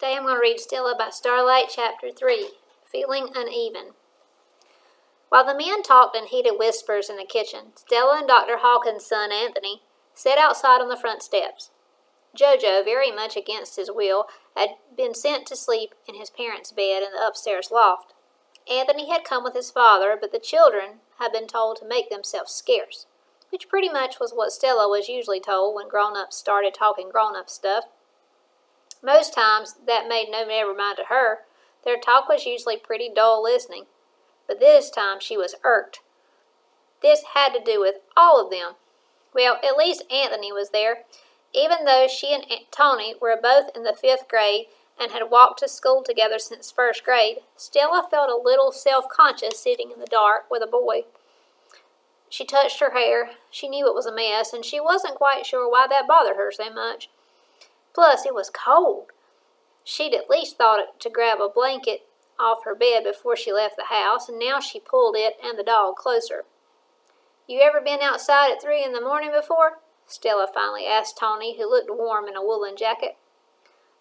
Today I'm going to read Stella by Starlight, Chapter 3, Feeling Uneven. While the men talked in heated whispers in the kitchen, Stella and Dr. Hawkins' son Anthony sat outside on the front steps. Jojo, very much against his will, had been sent to sleep in his parents' bed in the upstairs loft. Anthony had come with his father, but the children had been told to make themselves scarce, which pretty much was what Stella was usually told when grown-ups started talking grown-up stuff. Most times, that made no never mind to her. Their talk was usually pretty dull listening. But this time she was irked. This had to do with all of them. Well, at least Anthony was there. Even though she and Tony were both in the 5th grade and had walked to school together since 1st grade, Stella felt a little self-conscious sitting in the dark with a boy. She touched her hair. She knew it was a mess, and she wasn't quite sure why that bothered her so much. Plus, it was cold. She'd at least thought to grab a blanket off her bed before she left the house, and now she pulled it and the dog closer. "You ever been outside at 3 in the morning before?" Stella finally asked Tony, who looked warm in a woolen jacket.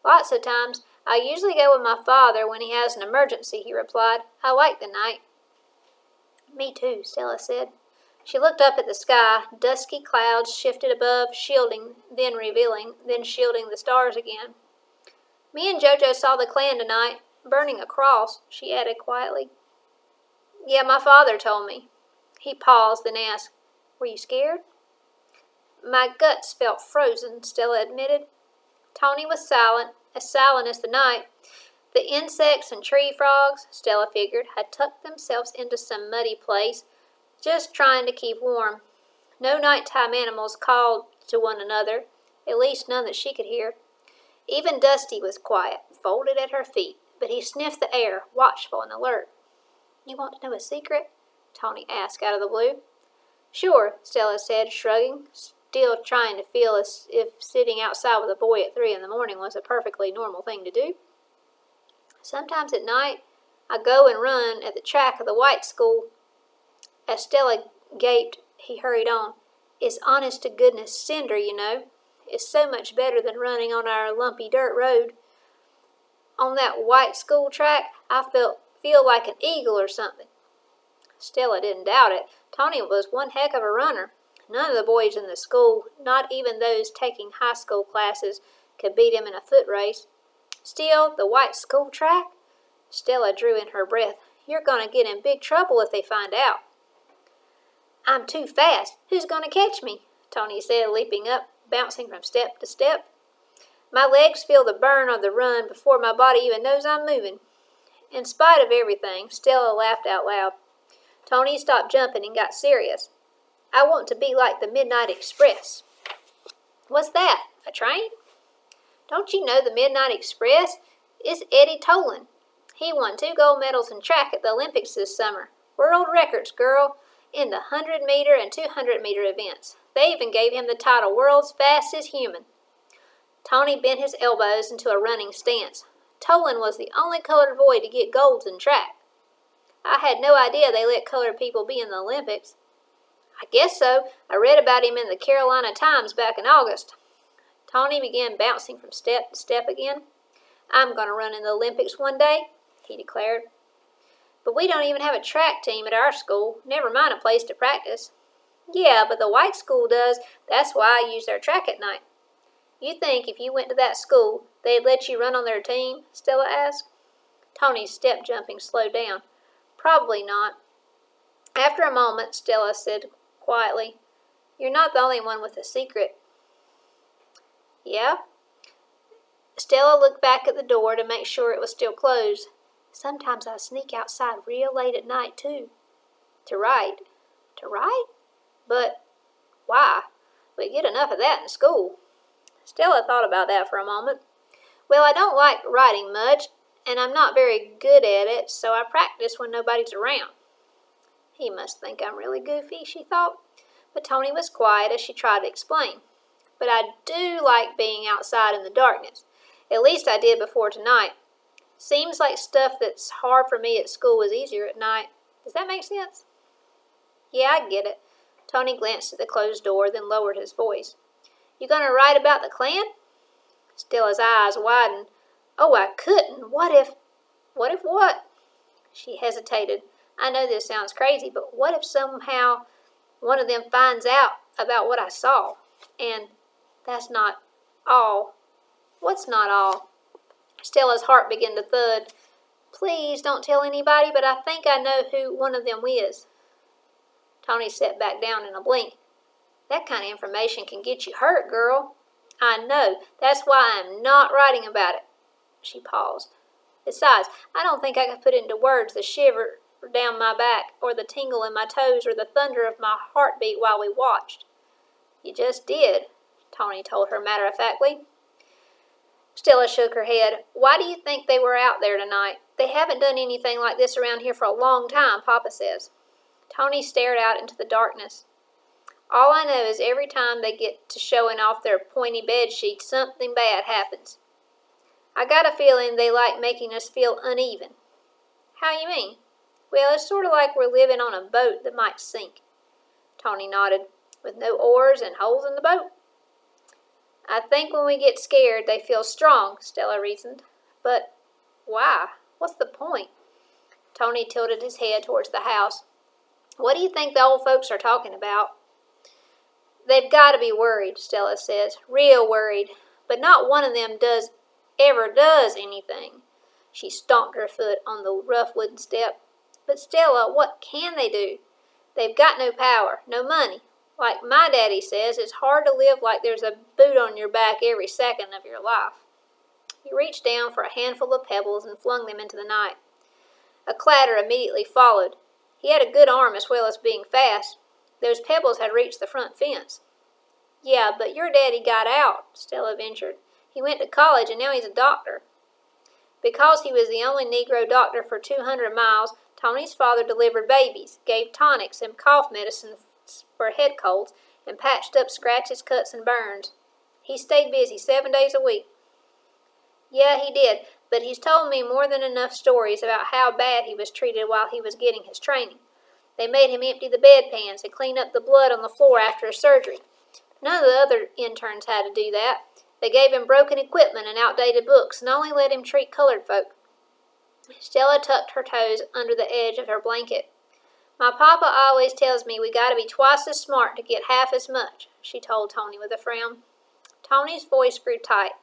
"Lots of times. I usually go with my father when he has an emergency," he replied. "I like the night." "Me too," Stella said. She looked up at the sky. Dusky clouds shifted above, shielding, then revealing, then shielding the stars again. "Me and Jojo saw the Klan tonight, burning a cross," she added quietly. "Yeah, my father told me." He paused, then asked, "Were you scared?" "My guts felt frozen," Stella admitted. Tony was silent as the night. The insects and tree frogs, Stella figured, had tucked themselves into some muddy place, just trying to keep warm. No nighttime animals called to one another, at least none that she could hear. Even Dusty was quiet, folded at her feet, but he sniffed the air, watchful and alert. "You want to know a secret?" Tony asked out of the blue. "Sure," Stella said, shrugging, still trying to feel as if sitting outside with a boy at 3 in the morning was a perfectly normal thing to do. "Sometimes at night, I go and run at the track of the white school." As Stella gaped, he hurried on. "It's honest-to-goodness cinder, you know. It's so much better than running on our lumpy dirt road. On that white school track, I feel like an eagle or something." Stella didn't doubt it. Tony was one heck of a runner. None of the boys in the school, not even those taking high school classes, could beat him in a foot race. Still, the white school track? Stella drew in her breath. "You're going to get in big trouble if they find out." "I'm too fast. Who's going to catch me?" Tony said, leaping up, bouncing from step to step. "My legs feel the burn of the run before my body even knows I'm moving." In spite of everything, Stella laughed out loud. Tony stopped jumping and got serious. "I want to be like the Midnight Express." "What's that? A train?" "Don't you know the Midnight Express? It's Eddie Tolan. He won 2 gold medals in track at the Olympics this summer. World records, girl, in the 100-meter and 200-meter events. They even gave him the title World's Fastest Human." Tony bent his elbows into a running stance. "Tolan was the only colored boy to get golds in track." "I had no idea they let colored people be in the Olympics." "I guess so. I read about him in the Carolina Times back in August." Tony began bouncing from step to step again. "I'm going to run in the Olympics one day," he declared. "But we don't even have a track team at our school, never mind a place to practice." "Yeah, but the white school does. That's why I use their track at night." "You think if you went to that school, they'd let you run on their team?" Stella asked. Tony's step jumping slowed down. "Probably not." After a moment, Stella said quietly, "You're not the only one with a secret." "Yeah?" Stella looked back at the door to make sure it was still closed. "Sometimes I sneak outside real late at night, too." "To write." "To write? But why? We get enough of that in school." Stella thought about that for a moment. "Well, I don't like writing much, and I'm not very good at it, so I practice when nobody's around." He must think I'm really goofy, she thought. But Tony was quiet as she tried to explain. "But I do like being outside in the darkness. At least I did before tonight. Seems like stuff that's hard for me at school is easier at night. Does that make sense?" "Yeah, I get it." Tony glanced at the closed door, then lowered his voice. "You going to write about the Klan?" Stella's eyes widened. Oh, I couldn't. What? She hesitated. I know this sounds crazy, but what if somehow one of them finds out about what I saw? And that's not all. What's not all? Stella's heart began to thud. Please don't tell anybody, but I think I know who one of them is. Tony sat back down in a blink. That kind of information can get you hurt, girl. I know. That's why I'm not writing about it. She paused. Besides, I don't think I could put into words the shiver down my back, or the tingle in my toes, or the thunder of my heartbeat while we watched. You just did, Tony told her matter-of-factly. Stella shook her head. Why do you think they were out there tonight? They haven't done anything like this around here for a long time, Papa says. Tony stared out into the darkness. All I know is every time they get to showing off their pointy bed sheets, something bad happens. I got a feeling they like making us feel uneven. How you mean? Well, it's sort of like we're living on a boat that might sink. Tony nodded. With no oars and holes in the boat. I think when we get scared, they feel strong, Stella reasoned. But why? What's the point? Tony tilted his head towards the house. What do you think the old folks are talking about? They've got to be worried, Stella says. Real worried. But not one of them ever does anything. She stomped her foot on the rough wooden step. But Stella, what can they do? They've got no power, no money. Like my daddy says, it's hard to live like there's a boot on your back every second of your life. He reached down for a handful of pebbles and flung them into the night. A clatter immediately followed. He had a good arm as well as being fast. Those pebbles had reached the front fence. Yeah, but your daddy got out, Stella ventured. He went to college and now he's a doctor. Because he was the only Negro doctor for 200 miles, Tony's father delivered babies, gave tonics and cough medicine for head colds, and patched up scratches, cuts, and burns. He stayed busy 7 days a week. Yeah, he did, but he's told me more than enough stories about how bad he was treated while he was getting his training. They made him empty the bedpans and clean up the blood on the floor after a surgery. None of the other interns had to do that. They gave him broken equipment and outdated books and only let him treat colored folk. Stella tucked her toes under the edge of her blanket. My papa always tells me we gotta be twice as smart to get half as much, she told Tony with a frown. Tony's voice grew tight.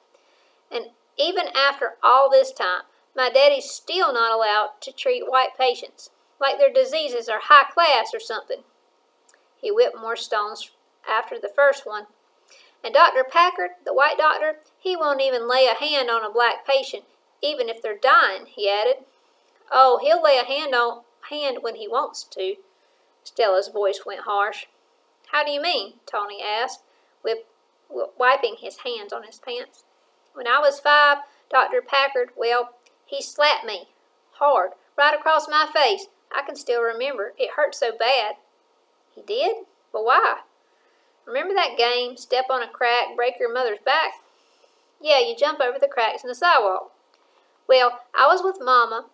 And even after all this time, my daddy's still not allowed to treat white patients, like their diseases are high class or something. He whipped more stones after the first one. And Dr. Packard, the white doctor, he won't even lay a hand on a black patient, even if they're dying, he added. Oh, he'll lay a hand when he wants to. Stella's voice went harsh. How do you mean? Tony asked, wiping his hands on his pants. When I was 5, Dr. Packard, he slapped me. Hard. Right across my face. I can still remember. It hurt so bad. He did? But why? Remember that game, step on a crack, break your mother's back? Yeah, you jump over the cracks in the sidewalk. Well, I was with Mama,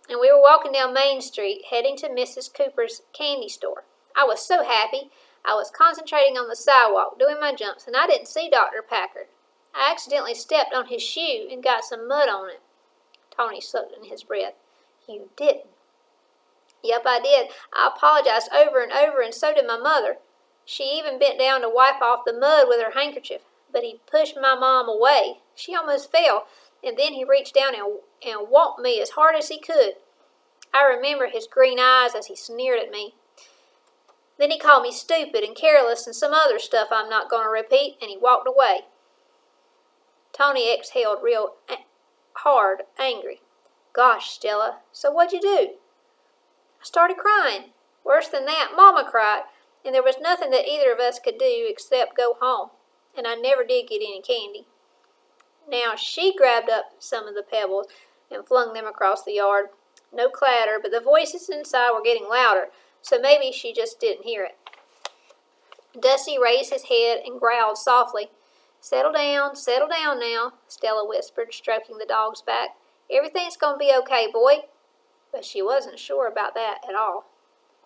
and we were walking down Main Street, heading to Mrs. Cooper's candy store. I was so happy. I was concentrating on the sidewalk, doing my jumps, and I didn't see Dr. Packard. I accidentally stepped on his shoe and got some mud on it. Tony sucked in his breath. You didn't? Yep, I did. I apologized over and over, and so did my mother. She even bent down to wipe off the mud with her handkerchief, but he pushed my mom away. She almost fell, and then he reached down and whomped me as hard as he could. I remember his green eyes as he sneered at me. Then he called me stupid and careless and some other stuff I'm not going to repeat, and he walked away. Tony exhaled real hard, angry. Gosh, Stella, so what'd you do? I started crying. Worse than that, Mama cried, and there was nothing that either of us could do except go home, and I never did get any candy. Now she grabbed up some of the pebbles and flung them across the yard. No clatter, but the voices inside were getting louder, so maybe she just didn't hear it. Dusty raised his head and growled softly. Settle down now, Stella whispered, stroking the dog's back. Everything's going to be okay, boy. But she wasn't sure about that at all.